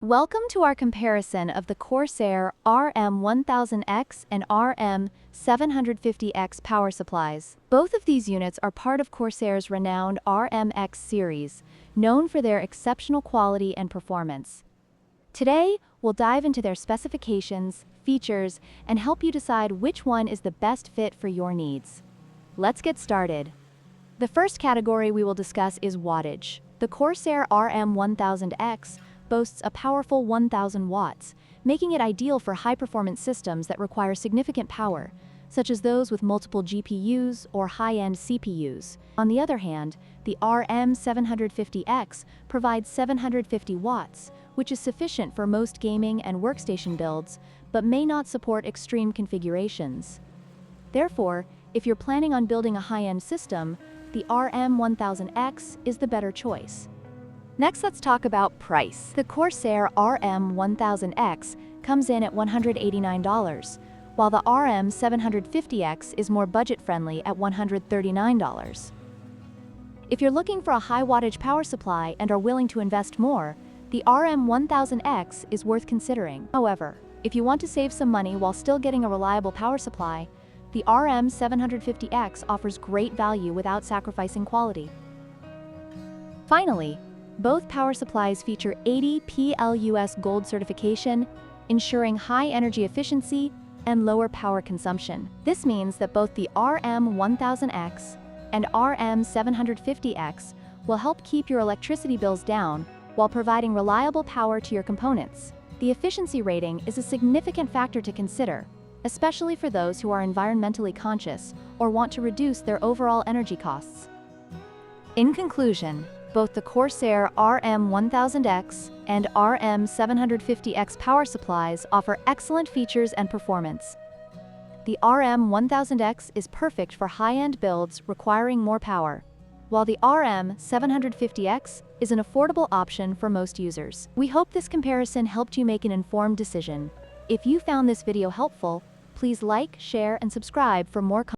Welcome to our comparison of the CORSAIR RM1000x and RM750x power supplies. Both of these units are part of CORSAIR's renowned RMX series, known for their exceptional quality and performance. Today, we'll dive into their specifications, features, and help you decide which one is the best fit for your needs. Let's get started. The first category we will discuss is wattage. The CORSAIR RM1000x boasts a powerful 1,000 watts, making it ideal for high-performance systems that require significant power, such as those with multiple GPUs or high-end CPUs. On the other hand, the RM750x provides 750 watts, which is sufficient for most gaming and workstation builds, but may not support extreme configurations. Therefore, if you're planning on building a high-end system, the RM1000x is the better choice. Next, let's talk about price. The CORSAIR RM1000x comes in at $189, while the RM750x is more budget-friendly at $139. If you're looking for a high-wattage power supply and are willing to invest more, the RM1000x is worth considering. However, if you want to save some money while still getting a reliable power supply, the RM750x offers great value without sacrificing quality. Finally, both power supplies feature 80 PLUS Gold certification, ensuring high energy efficiency and lower power consumption. This means that both the RM1000x and RM750x will help keep your electricity bills down while providing reliable power to your components. The efficiency rating is a significant factor to consider, especially for those who are environmentally conscious or want to reduce their overall energy costs. In conclusion, both the CORSAIR RM1000x and RM750x power supplies offer excellent features and performance. The RM1000x is perfect for high-end builds requiring more power, while the RM750x is an affordable option for most users. We hope this comparison helped you make an informed decision. If you found this video helpful, please like, share, and subscribe for more content.